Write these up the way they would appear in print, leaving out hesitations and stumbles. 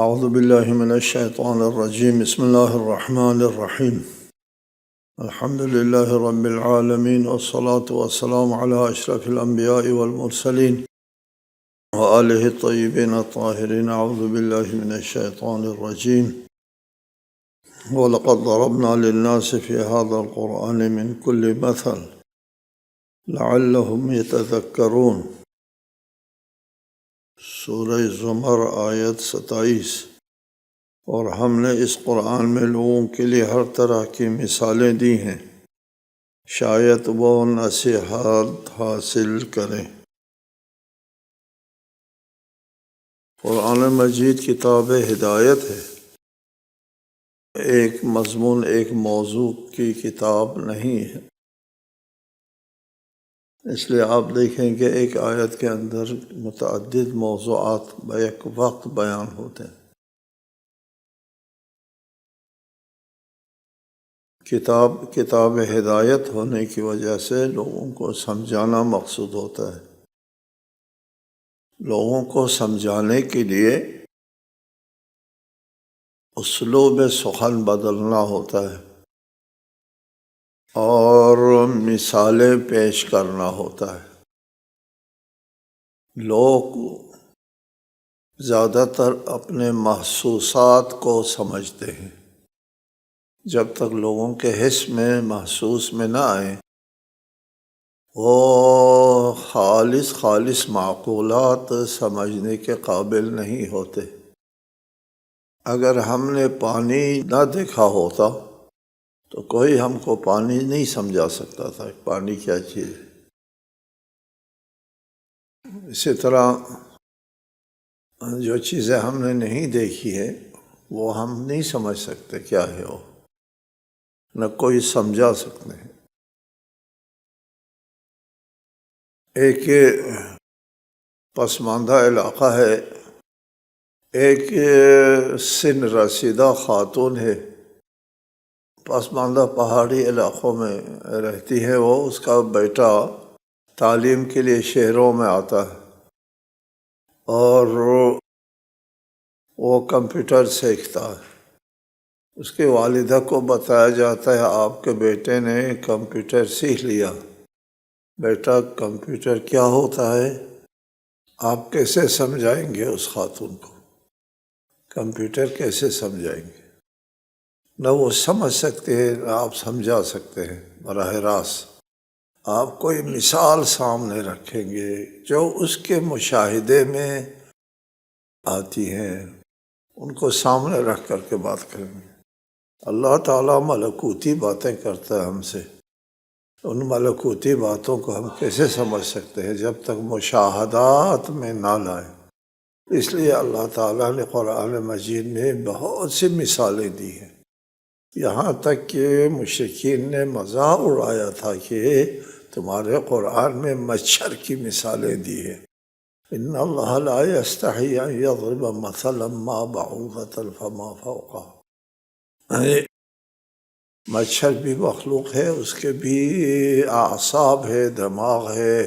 اعوذ باللہ من الشیطان الرجیم بسم اللہ الرحمن الرحیم الحمد للہ رب العالمین والصلاة والسلام علی اشرف الانبیاء والمرسلین وآلہ الطیبین الطاہرین اعوذ باللہ من الشیطان الرجیم وَلَقَدْ ضَرَبْنَا لِلنَّاسِ فِي هَذَا الْقُرْآنِ مِنْ كُلِّ مَثَلٍ لَعَلَّهُمْ يَتَذَكَّرُونَ سورہ زمر آیت 27۔ اور ہم نے اس قرآن میں لوگوں کے لیے ہر طرح کی مثالیں دی ہیں، شاید وہ نصیحت حاصل کریں۔ قرآن مجید کتاب ہدایت ہے، ایک مضمون ایک موضوع کی کتاب نہیں ہے۔ اس لیے آپ دیکھیں کہ ایک آیت کے اندر متعدد موضوعات بیک وقت بیان ہوتے ہیں۔ کتاب ہدایت ہونے کی وجہ سے لوگوں کو سمجھانا مقصود ہوتا ہے۔ لوگوں کو سمجھانے کے لیے اسلوب سخن بدلنا ہوتا ہے اور مثالیں پیش کرنا ہوتا ہے۔ لوگ زیادہ تر اپنے محسوسات کو سمجھتے ہیں۔ جب تک لوگوں کے حس میں محسوس میں نہ آئے، وہ خالص معقولات سمجھنے کے قابل نہیں ہوتے۔ اگر ہم نے پانی نہ دیکھا ہوتا تو کوئی ہم کو پانی نہیں سمجھا سکتا تھا کہ پانی کیا چیز ہے۔ اسی طرح جو چیزیں ہم نے نہیں دیکھی ہے وہ ہم نہیں سمجھ سکتے کیا ہے وہ، نہ کوئی سمجھا سکتے ہیں۔ ایک پسماندہ علاقہ ہے، ایک سن رسیدہ خاتون ہے، پسماندہ پہاڑی علاقوں میں رہتی ہے۔ وہ اس کا بیٹا تعلیم کے لیے شہروں میں آتا ہے اور وہ کمپیوٹر سیکھتا ہے۔ اس کے والدہ کو بتایا جاتا ہے آپ کے بیٹے نے کمپیوٹر سیکھ لیا۔ بیٹا کمپیوٹر کیا ہوتا ہے؟ آپ کیسے سمجھائیں گے اس خاتون کو؟ کمپیوٹر کیسے سمجھائیں گے؟ نہ وہ سمجھ سکتے ہیں نہ آپ سمجھا سکتے ہیں براہ راست۔ آپ کوئی مثال سامنے رکھیں گے جو اس کے مشاہدے میں آتی ہیں، ان کو سامنے رکھ کر کے بات کریں گے۔ اللہ تعالیٰ ملکوتی باتیں کرتا ہے ہم سے، ان ملکوتی باتوں کو ہم کیسے سمجھ سکتے ہیں جب تک مشاہدات میں نہ لائیں؟ اس لیے اللہ تعالیٰ نے قرآن مجید میں بہت سی مثالیں دی ہیں، یہاں تک کہ مشرکین نے مذاق اڑایا تھا کہ تمہارے قرآن میں مچھر کی مثالیں دی ہیں۔ ان اللہ لا یستحی ان یضرب مثلا ما بعوضۃ فما فوقها، مچھر بھی مخلوق ہے، اس کے بھی اعصاب ہے، دماغ ہے،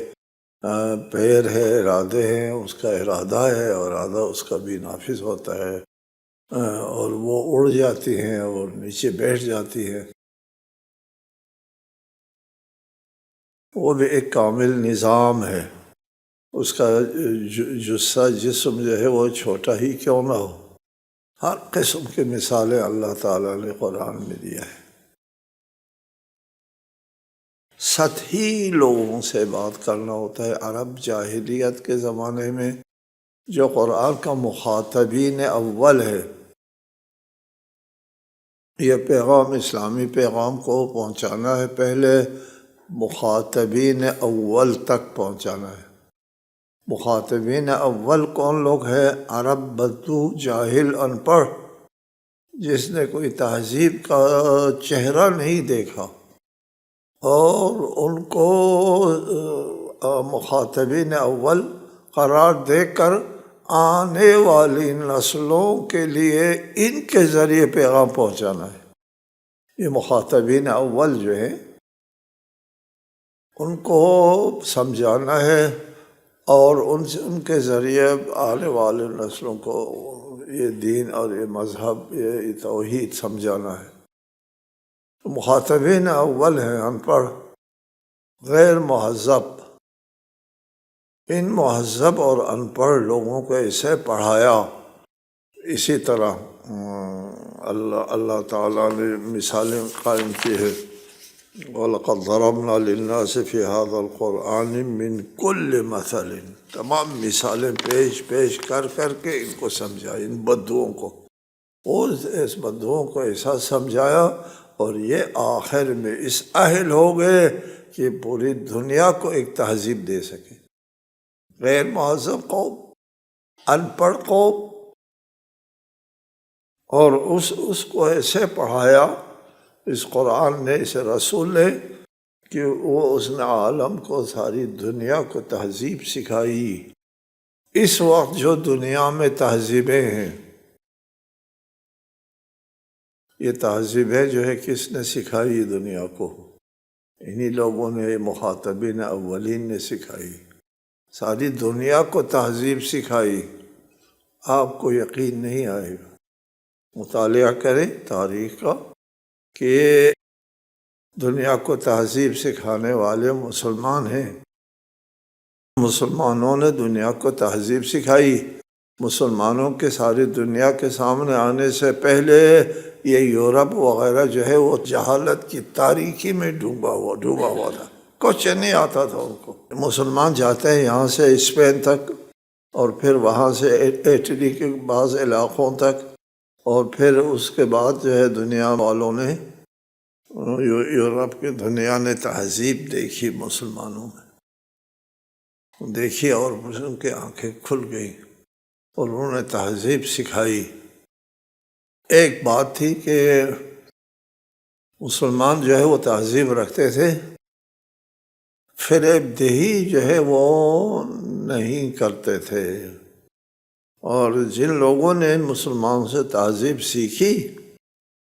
پیر ہے، ارادے ہیں، اس کا ارادہ ہے اور ارادہ اس کا بھی نافذ ہوتا ہے، اور وہ اڑ جاتی ہیں اور نیچے بیٹھ جاتی ہیں۔ وہ بھی ایک کامل نظام ہے، اس کا جسم جو ہے وہ چھوٹا ہی کیوں نہ ہو۔ ہر قسم کی مثالیں اللہ تعالیٰ نے قرآن میں دیا ہے۔ سطحی لوگوں سے بات کرنا ہوتا ہے۔ عرب جاہلیت کے زمانے میں جو قرآن کا مخاطبین اول ہے، یہ پیغام اسلامی پیغام کو پہنچانا ہے، پہلے مخاطبین اول تک پہنچانا ہے۔ مخاطبین اول کون لوگ ہیں؟ عرب بدو جاہل ان پڑھ، جس نے کوئی تہذیب کا چہرہ نہیں دیکھا، اور ان کو مخاطبین اول قرار دے کر آنے والی نسلوں کے لیے ان کے ذریعے پیغام پہنچانا ہے۔ یہ مخاطبین اول جو ہیں ان کو سمجھانا ہے اور ان کے ذریعے آنے والے نسلوں کو یہ دین اور یہ مذہب، یہ توحید سمجھانا ہے۔ مخاطبین اول ہیں ان پڑھ، غیر مہذب۔ ان مہذب اور ان پڑھ لوگوں کو ایسے پڑھایا، اسی طرح اللہ تعالیٰ نے مثالیں قائم کی ہے۔ وَلَقَدْ ضَرَبْنَا لِلنَّاسِ فِي هَذَا الْقُرْآنِ مِنْ كُلِّ مَثَلٍ، تمام مثالیں پیش کر کے ان کو سمجھایا، ان بدوؤں کو، اور اس بدوؤں کو ایسا سمجھایا، اور یہ آخر میں اس اہل ہو گئے کہ پوری دنیا کو ایک تہذیب دے سکے۔ غیر مہذب قوم، ان پڑھ قوم، اور اس کو ایسے پڑھایا اس قرآن نے، اس رسول نے، کہ اس نے عالم کو، ساری دنیا کو تہذیب سکھائی۔ اس وقت جو دنیا میں تہذیبیں ہیں، یہ تہذیبیں جو ہے کس نے سکھائی دنیا کو؟ انہی لوگوں نے، مخاطبین اولین نے سکھائی، ساری دنیا کو تہذیب سکھائی۔ آپ کو یقین نہیں آئے گا، مطالعہ کریں تاریخ کا، کہ دنیا کو تہذیب سکھانے والے مسلمان ہیں۔ مسلمانوں نے دنیا کو تہذیب سکھائی۔ مسلمانوں کے ساری دنیا کے سامنے آنے سے پہلے یہ یورپ وغیرہ جو ہے وہ جہالت کی تاریکی میں ڈوبا ہوا تھا، کچھ نہیں آتا تھا ان کو۔ مسلمان جاتے ہیں یہاں سے اسپین تک، اور پھر وہاں سے اٹلی کے بعض علاقوں تک، اور پھر اس کے بعد جو ہے دنیا والوں نے، یورپ کی دنیا نے تہذیب دیکھی مسلمانوں میں، دیکھی، اور ان کے آنکھیں کھل گئی، اور انہوں نے تہذیب سکھائی۔ ایک بات تھی کہ مسلمان جو ہے وہ تہذیب رکھتے تھے، فریب دہی جو ہے وہ نہیں کرتے تھے، اور جن لوگوں نے مسلمانوں سے تہذیب سیکھی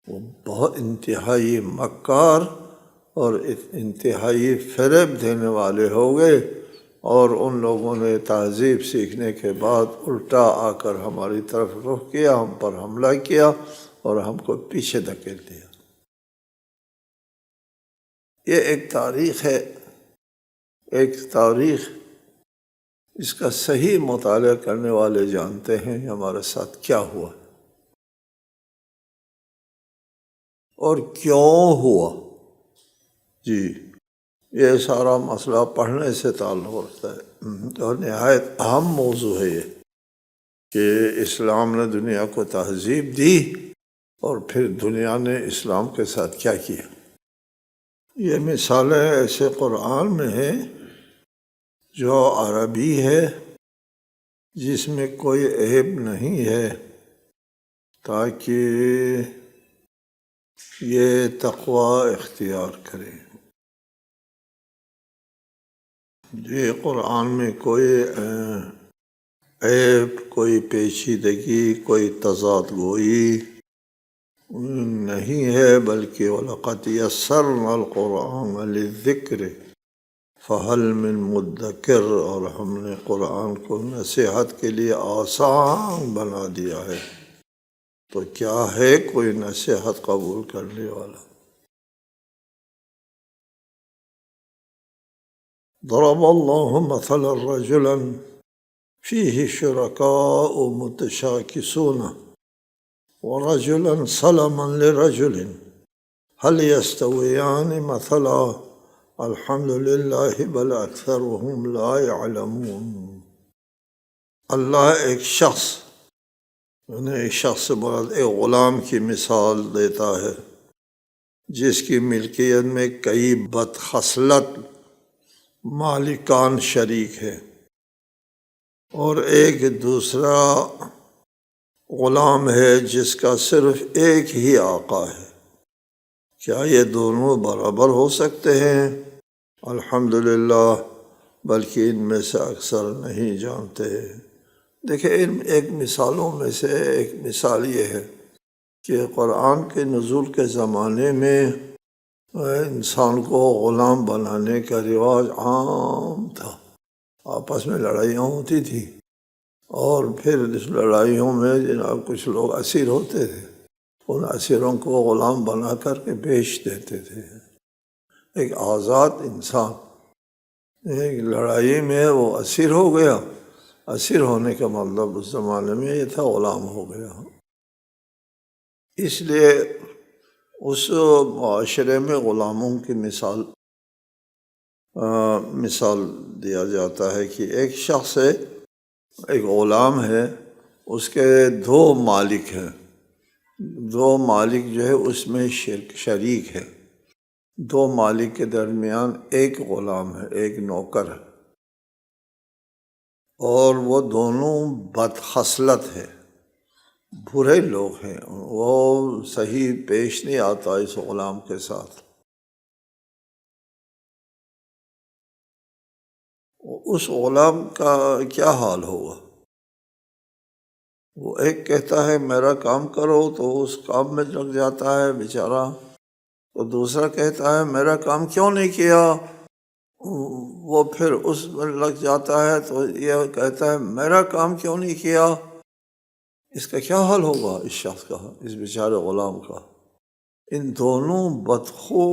وہ بہت انتہائی مکار اور انتہائی فریب دینے والے ہو گئے، اور ان لوگوں نے تہذیب سیکھنے کے بعد الٹا آ کر ہماری طرف رخ کیا، ہم پر حملہ کیا اور ہم کو پیچھے دھکیل دیا۔ یہ ایک تاریخ ہے، ایک تاریخ، اس کا صحیح مطالعہ کرنے والے جانتے ہیں ہمارے ساتھ کیا ہوا اور کیوں ہوا۔ جی، یہ سارا مسئلہ پڑھنے سے تعلق رکھتا ہے، اور نہایت اہم موضوع ہے یہ، کہ اسلام نے دنیا کو تہذیب دی، اور پھر دنیا نے اسلام کے ساتھ کیا کیا۔ یہ مثالیں ایسے قرآن میں ہیں جو عربی ہے، جس میں کوئی عیب نہیں ہے، تاکہ یہ تقوی اختیار کرے۔ یہ قرآن میں کوئی عیب، کوئی پیچیدگی، کوئی تضاد گوئی نہیں ہے، بلکہ وَلَقَدْ يَسَّرْنَا الْقُرْآنَ لِلذِّكْرِ فَهَلْ مِن مُدَّكِرٍ، اور ہم نے قرآن کو نصیحت کے لیے آسان بنا دیا ہے، تو کیا ہے کوئی نصیحت قبول کرنے والا۔ ضرب اللہ مثلا رجلا فیہ شرکاء متشاکسون ورجلا سلما لرجل هل يستویان مثلا الحمد للہ بل اکثرهم لا يعلمون۔ اللہ ایک شخص، انہیں ایک شخص سے مراد ایک غلام کی مثال دیتا ہے، جس کی ملکیت میں کئی بدخصلت مالکان شریک ہے، اور ایک دوسرا غلام ہے جس کا صرف ایک ہی آقا ہے۔ کیا یہ دونوں برابر ہو سکتے ہیں؟ الحمدللہ، بلکہ ان میں سے اکثر نہیں جانتے۔ دیکھیں، ان ایک مثالوں میں سے ایک مثال یہ ہے کہ قرآن کے نزول کے زمانے میں انسان کو غلام بنانے کا رواج عام تھا، آپس میں لڑائیاں ہوتی تھی، اور پھر اس لڑائیوں میں جناب کچھ لوگ اسیر ہوتے تھے، ان اسیروں کو غلام بنا کر کے بیچ دیتے تھے۔ ایک آزاد انسان ایک لڑائی میں وہ اسیر ہو گیا، اسیر ہونے کا مطلب اس زمانے میں یہ تھا غلام ہو گیا۔ اس لیے اس معاشرے میں غلاموں کی مثال دیا جاتا ہے کہ ایک شخص ہے، ایک غلام ہے، اس کے دو مالک ہیں، دو مالک جو ہے اس میں شریک ہے، دو مالک کے درمیان ایک غلام ہے، ایک نوکر ہے، اور وہ دونوں بدخصلت ہے، برے لوگ ہیں، وہ صحیح پیش نہیں آتا اس غلام کے ساتھ۔ اس غلام کا کیا حال ہوگا؟ وہ ایک کہتا ہے میرا کام کرو تو اس کام میں لگ جاتا ہے بیچارہ، تو دوسرا کہتا ہے میرا کام کیوں نہیں کیا، وہ پھر اس میں لگ جاتا ہے، تو یہ کہتا ہے میرا کام کیوں نہیں کیا۔ اس کا کیا حال ہوگا اس شخص کا، اس بیچارے غلام کا؟ ان دونوں بدخو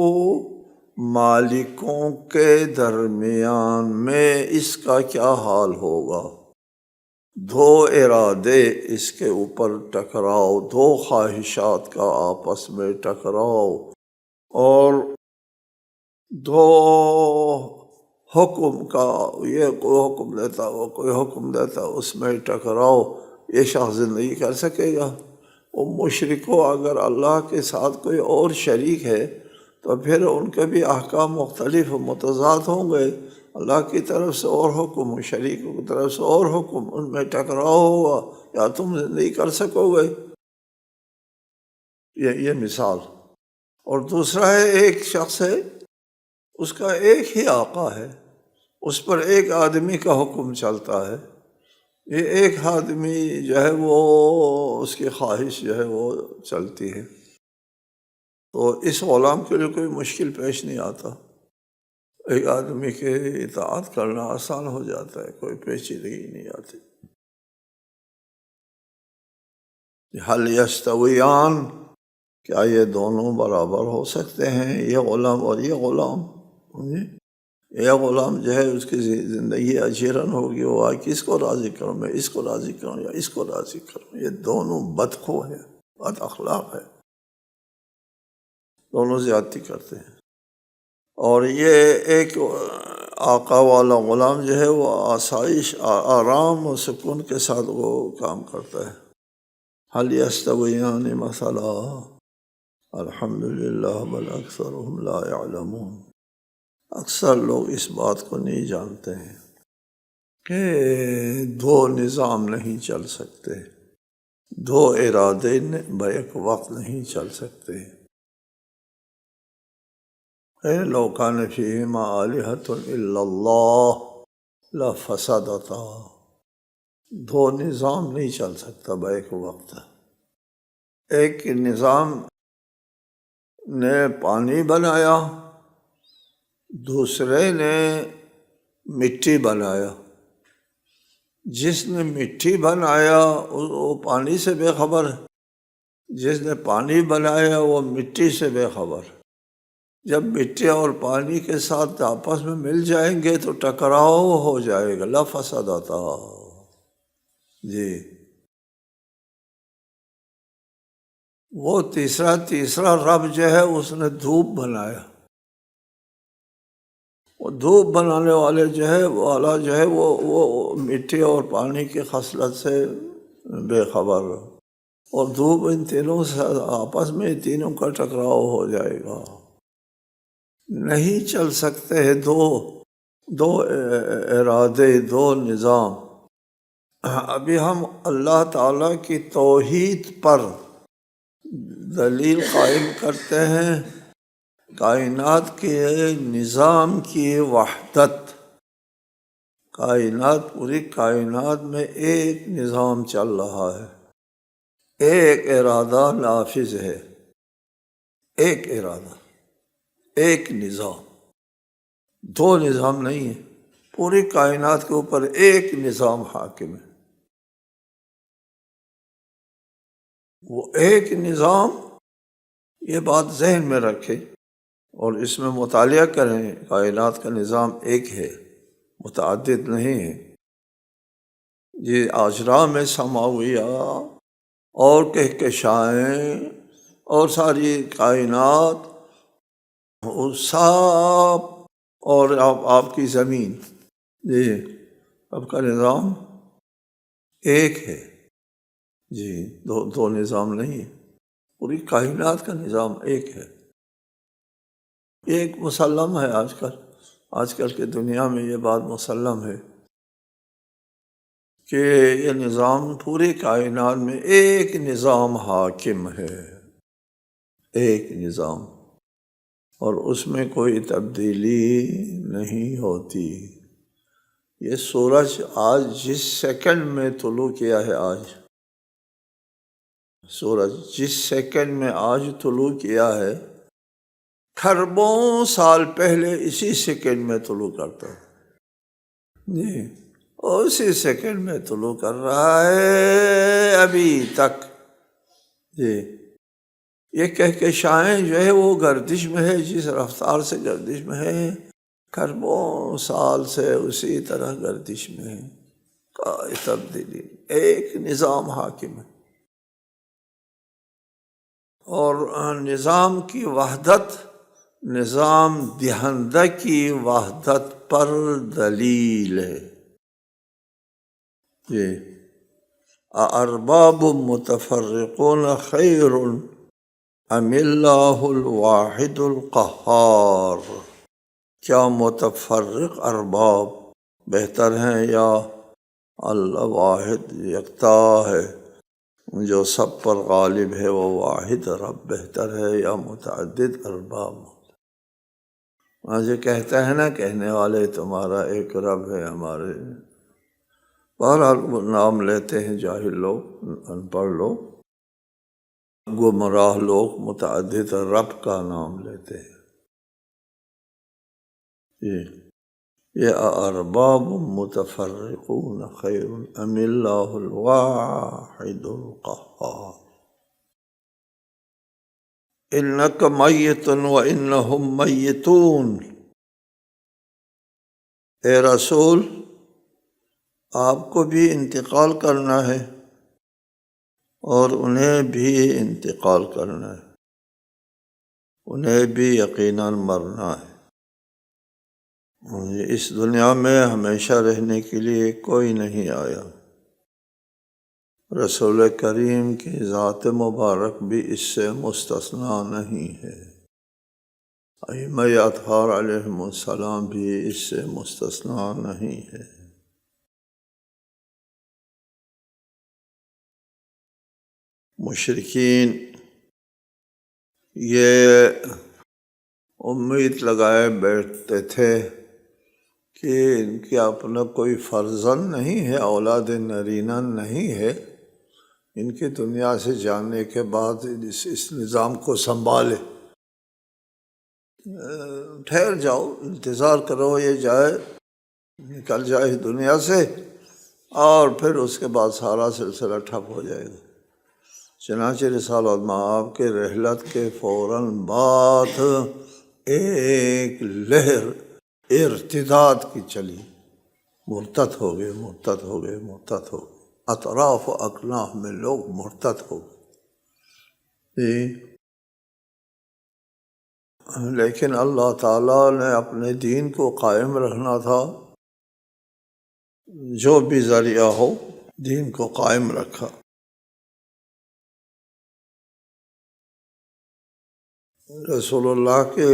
مالکوں کے درمیان میں اس کا کیا حال ہوگا؟ دو ارادے اس کے اوپر ٹکراؤ، دو خواہشات کا آپس میں ٹکراؤ، اور دو حکم کا، یہ کوئی حکم دیتا وہ کوئی حکم دیتا، اس میں ٹکراؤ، یہ شخص زندگی کر سکے گا؟ وہ مشرکوں اگر اللہ کے ساتھ کوئی اور شریک ہے تو پھر ان کے بھی احکام مختلف و متضاد ہوں گے، اللہ کی طرف سے اور حکم، شریکوں کی طرف سے اور حکم، ان میں ٹکراؤ ہوگا، یا تم زندگی کر سکو گے؟ یہ مثال۔ اور دوسرا ہے ایک شخص ہے، اس کا ایک ہی آقا ہے، اس پر ایک آدمی کا حکم چلتا ہے، یہ ایک آدمی جو ہے وہ اس کی خواہش جو ہے وہ چلتی ہے، تو اس غلام کے لیے کوئی مشکل پیش نہیں آتا، ایک آدمی کے اطاعت کرنا آسان ہو جاتا ہے، کوئی پیچیدگی نہیں آتی۔ حل یستویان، کیا یہ دونوں برابر ہو سکتے ہیں، یہ غلام اور یہ غلام؟ یہ غلام جو ہے اس کی زندگی اجیرن ہوگی، وہ کس کو راضی کروں، میں اس کو راضی کروں یا اس کو راضی کروں؟ یہ دونوں بدخو ہیں، بد اخلاق ہے، دونوں زیادتی کرتے ہیں۔ اور یہ ایک آقا والا غلام جو ہے وہ آسائش، آرام و سکون کے ساتھ وہ کام کرتا ہے۔ حل یستویان مثلا الحمدللہ بل اکثرهم لا یعلمون، اکثر لوگ اس بات کو نہیں جانتے ہیں کہ دو نظام نہیں چل سکتے، دو ارادے بیک وقت نہیں چل سکتے۔ لو کان فیہما آلہۃ الا اللہ لفسدتا، دو نظام نہیں چل سکتا بیک وقت۔ ایک نظام نے پانی بنایا، دوسرے نے مٹی بنایا، جس نے مٹی بنایا وہ پانی سے بے خبر ہے، جس نے پانی بنایا وہ مٹی سے بے خبر۔ جب مٹی اور پانی کے ساتھ آپس میں مل جائیں گے تو ٹکراؤ ہو جائے گا، لفسدتا۔ جی، وہ تیسرا رب جو ہے اس نے دھوپ بنایا، وہ دھوپ بنانے والے جو ہے والا جو ہے وہ مٹی اور پانی کی خصلت سے بے خبر، اور دھوپ ان تینوں سے آپس میں تینوں کا ٹکراؤ ہو جائے گا۔ نہیں چل سکتے دو ارادے، دو نظام۔ ابھی ہم اللہ تعالیٰ کی توحید پر دلیل قائم کرتے ہیں، کائنات کے نظام کی وحدت، کائنات، پوری کائنات میں ایک نظام چل رہا ہے، ایک ارادہ نافذ ہے، ایک ارادہ، ایک نظام، دو نظام نہیں ہے، پوری کائنات کے اوپر ایک نظام حاکم ہے۔ وہ ایک نظام، یہ بات ذہن میں رکھیں اور اس میں مطالعہ کریں۔ کائنات کا نظام ایک ہے، متعدد نہیں ہے۔ یہ اجرا میں سماویہ اور کہکشائیں اور ساری کائنات، وہ سب، اور آپ کی زمین، جی اب کا نظام ایک ہے۔ جی دو نظام نہیں ہے، پوری کائنات کا نظام ایک ہے۔ ایک مسلم ہے آج کل کی دنیا میں یہ بات مسلم ہے کہ یہ نظام پوری کائنات میں ایک نظام حاکم ہے، ایک نظام، اور اس میں کوئی تبدیلی نہیں ہوتی۔ یہ سورج آج جس سیکنڈ میں طلوع کیا ہے، سورج جس سیکنڈ میں آج طلوع کیا ہے، کھربوں سال پہلے اسی سیکنڈ میں طلوع کرتا ہے۔ جی اسی سیکنڈ میں طلوع کر رہا ہے ابھی تک۔ جی یہ کہکشائیں جو ہے وہ گردش میں ہے، جس رفتار سے گردش میں ہے، کھربوں سال سے اسی طرح گردش میں ہے، کوئی تبدیلی، ایک نظام حاکم ہے۔ اور نظام کی وحدت، نظام دہندہ کی وحدت پر دلیل ہے۔ یہ ارباب متفرقون خیر ام اللہ الواحد القہار، کیا متفرق ارباب بہتر ہیں یا اللہ واحد یکتا ہے جو سب پر غالب ہے، وہ واحد رب بہتر ہے یا متعدد ارباب؟ مجھے کہتا ہے نا کہنے والے، تمہارا ایک رب ہے، ہمارے بہرحال وہ نام لیتے ہیں جاہل لوگ، ان پڑھ لوگ، گمراہ لوگ متعدد رب کا نام لیتے ہیں۔ یہ ارباب متفرقون خیر ام اللہ الواحد القہار۔ انک میت وانہم میتون، اے رسول آپ کو بھی انتقال کرنا ہے اور انہیں بھی انتقال کرنا ہے، انہیں بھی یقیناً مرنا ہے۔ اس دنیا میں ہمیشہ رہنے کے لیے کوئی نہیں آیا، رسول کریم کی ذات مبارک بھی اس سے مستثنیٰ نہیں ہے، ائمہ اطہار علیہم السلام بھی اس سے مستثنیٰ نہیں ہے۔ مشرکین یہ امید لگائے بیٹھتے تھے کہ ان کے اپنا کوئی فرزند نہیں ہے، اولاد نرینہ نہیں ہے، ان کی دنیا سے جانے کے بعد اس نظام کو سنبھالے، ٹھہر جاؤ، انتظار کرو یہ جائے، نکل جائے دنیا سے، اور پھر اس کے بعد سارا سلسلہ ٹھپ ہو جائے گا۔ چنانچہ رسالت مآب کے رحلت کے فوراً بعد ایک لہر ارتداد کی چلی، مرتد ہو گئے، اطراف و اکناف میں لوگ مرتد ہو گئے۔ لیکن اللہ تعالیٰ نے اپنے دین کو قائم رکھنا تھا، جو بھی ذریعہ ہو دین کو قائم رکھا۔ رسول اللہ کے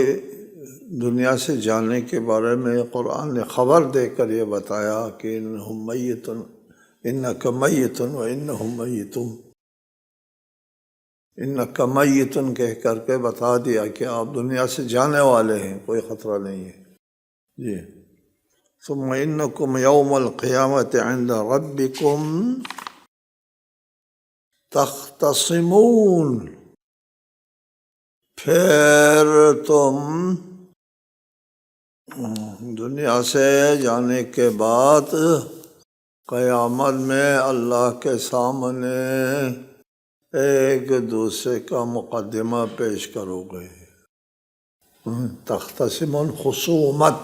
دنیا سے جانے کے بارے میں قرآن نے خبر دے کر یہ بتایا کہ انہم میتون، انک میتون وانہم میتون، انک میتون کہہ کر کے بتا دیا کہ آپ دنیا سے جانے والے ہیں، کوئی خطرہ نہیں ہے۔ جی ثم انکم یوم القیامت عند ربکم تختصمون، پھر تم دنیا سے جانے کے بعد قیامت میں اللہ کے سامنے ایک دوسرے کا مقدمہ پیش کرو گے. تختصمون خصومت،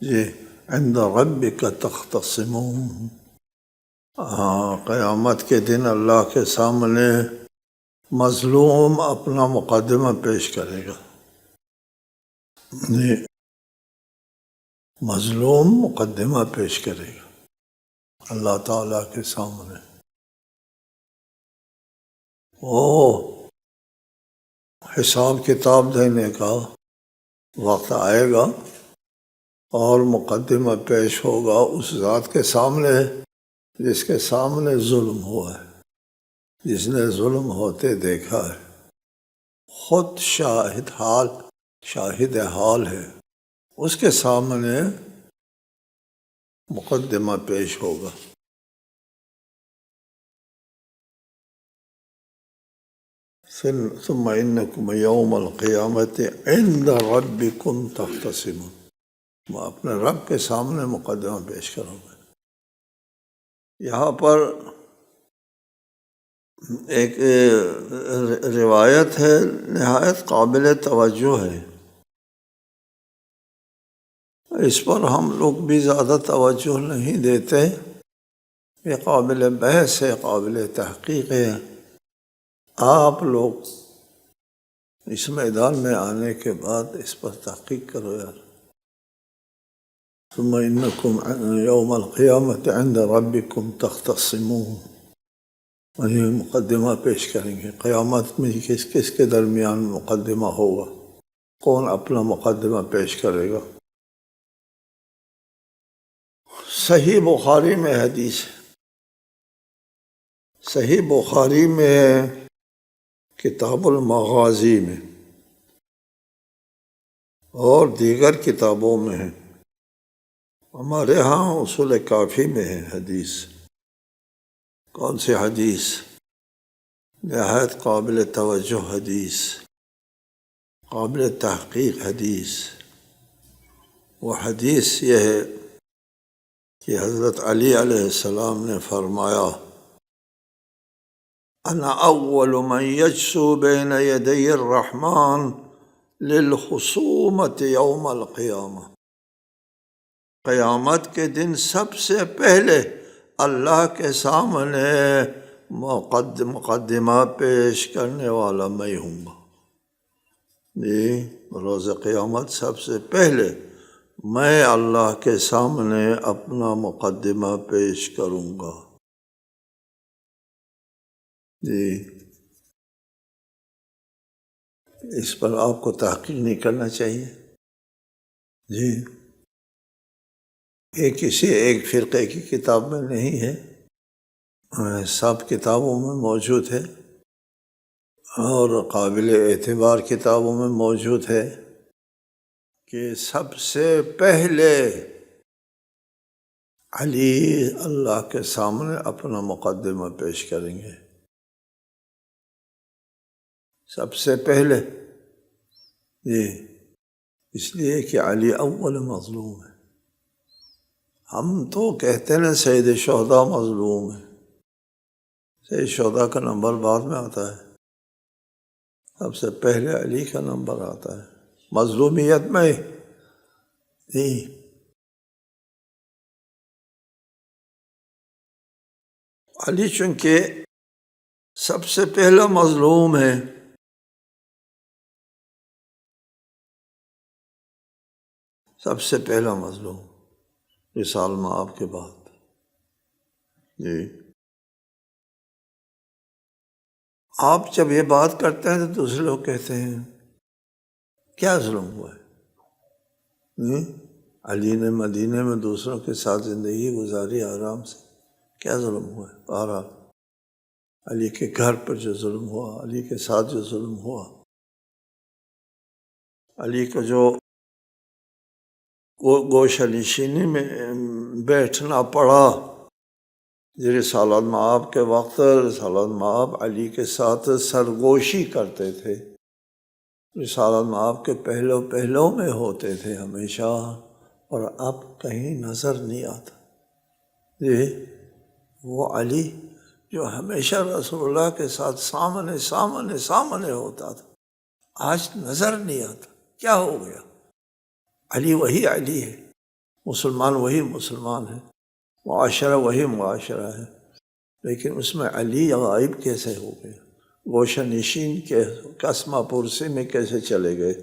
جی عند ربک تختصمون. قیامت کے دن اللہ کے سامنے مظلوم اپنا مقدمہ پیش کرے گا. جی مظلوم مقدمہ پیش کرے گا اللہ تعالیٰ کے سامنے. حساب کتاب دینے کا وقت آئے گا اور مقدمہ پیش ہوگا اس ذات کے سامنے جس کے سامنے ظلم ہوا ہے، جس نے ظلم ہوتے دیکھا ہے، خود شاہد حال ہے، اس کے سامنے مقدمہ پیش ہوگا. ثم انکم یوم القیامت عند ربکم تختصمون. اپنے رب کے سامنے مقدمہ پیش کرو گے. یہاں پر ایک روایت ہے نہایت قابل توجہ ہے. اس پر ہم لوگ بھی زیادہ توجہ نہیں دیتے. یہ قابل بحث ہے، قابل تحقیق ہے. آپ لوگ اس میدان میں آنے کے بعد اس پر تحقیق کرو یار. ثم انکم یوم القیامت عند ربکم تختصمون. یہ مقدمہ پیش کریں گے. قیامت میں کس کس کے درمیان مقدمہ ہوگا؟ کون اپنا مقدمہ پیش کرے گا؟ صحیح بخاری میں حدیث ہے. صحیح بخاری میں کتاب المغازی میں اور دیگر کتابوں میں ہے. ہمارے ہاں اصول کافی میں ہے حدیث. کون سی حدیث؟ نہایت قابل توجہ حدیث، قابل تحقیق حدیث. وہ حدیث یہ ہے کہ حضرت علی علیہ السلام نے فرمایا انا اول من یجسو بین یدی الرحمن للخصومت یوم القیامہ. قیامت کے دن سب سے پہلے اللہ کے سامنے مقدمہ پیش کرنے والا میں ہوں گا. جی روز قیامت سب سے پہلے میں اللہ کے سامنے اپنا مقدمہ پیش کروں گا. جی اس پر آپ کو تحقیق نہیں کرنا چاہیے. جی یہ کسی ایک فرقے کی کتاب میں نہیں ہے، سب کتابوں میں موجود ہے اور قابل اعتبار کتابوں میں موجود ہے کہ سب سے پہلے علی اللہ کے سامنے اپنا مقدمہ پیش کریں گے. سب سے پہلے جی اس لیے کہ علی اول مظلوم ہے. ہم تو کہتے ہیں سید الشہداء مظلوم ہے. سید الشہداء کا نمبر بعد میں آتا ہے، سب سے پہلے علی کا نمبر آتا ہے مظلومیت میں. جی علی چونکہ سب سے پہلا مظلوم ہے، سب سے پہلا مظلوم رسال مآب کے بعد. جی آپ جب یہ بات کرتے ہیں تو دوسرے لوگ کہتے ہیں کیا ظلم ہوا ہے؟ علی نے مدینے میں دوسروں کے ساتھ زندگی گزاری آرام سے، کیا ظلم ہوا ہے؟ بہرحال علی کے گھر پر جو ظلم ہوا، علی کے ساتھ جو ظلم ہوا، علی کو جو گوشہ نشینی میں بیٹھنا پڑا. رسالت مآب کے وقت رسالت مآب علی کے ساتھ سرگوشی کرتے تھے. رسالت مآب کے پہلو میں ہوتے تھے ہمیشہ، اور اب کہیں نظر نہیں آتا. وہ علی جو ہمیشہ رسول اللہ کے ساتھ سامنے سامنے سامنے ہوتا تھا، آج نظر نہیں آتا۔ کیا ہو گیا؟ علی وہی علی ہے، مسلمان وہی مسلمان ہے، معاشرہ وہی معاشرہ ہے، لیکن اس میں علی غائب کیسے ہو گیا؟ گوشہ نشین کے قسمہ پرسی میں کیسے چلے گئے؟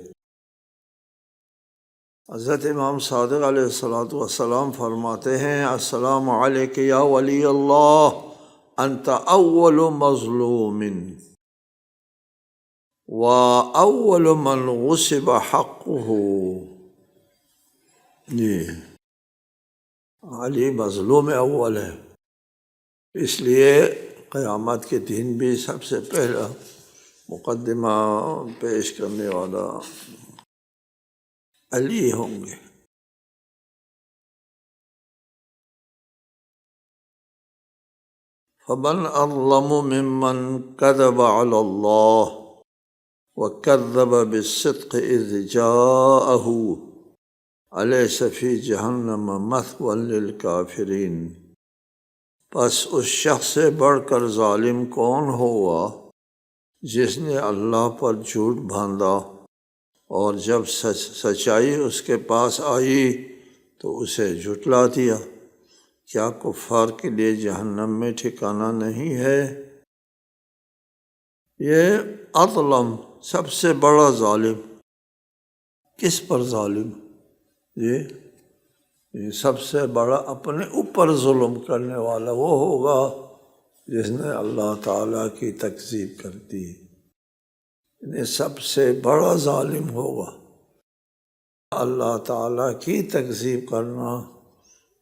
حضرت امام صادق علیہ السلام فرماتے ہیں: السلام علیک یا ولی اللہ، انت اول مظلوم و اول من غصب حقہ۔ جی، علی مظلوم اول ہے، اس لیے قیامت کے دن بھی سب سے پہلا مقدمہ پیش کرنے والا علی ہوں گے۔ فمن اظلم ممن كذب على الله وكذب بالصدق اذ جاءه أليس في جہنم مثوى للكافرين۔ پس اس شخص سے بڑھ کر ظالم کون ہوا جس نے اللہ پر جھوٹ باندھا اور جب سچائی اس کے پاس آئی تو اسے جھٹلا دیا؟ کیا کفار کے لیے جہنم میں ٹھکانہ نہیں ہے؟ یہ اظلم سب سے بڑا ظالم، کس پر ظالم؟ یہ سب سے بڑا اپنے اوپر ظلم کرنے والا وہ ہوگا جس نے اللہ تعالیٰ کی تکذیب کر دی۔ یہ سب سے بڑا ظالم ہوگا۔ اللہ تعالیٰ کی تکذیب کرنا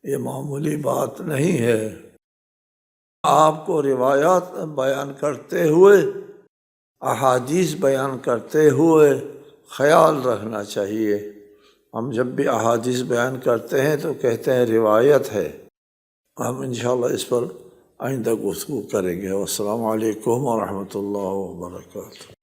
یہ معمولی بات نہیں ہے۔ آپ کو روایات بیان کرتے ہوئے، احادیث بیان کرتے ہوئے خیال رکھنا چاہیے۔ ہم جب بھی احادیث بیان کرتے ہیں تو کہتے ہیں روایت ہے، ہم انشاءاللہ اس پر آئندہ گفتگو کریں گے۔ والسلام علیکم ورحمۃ اللہ وبرکاتہ۔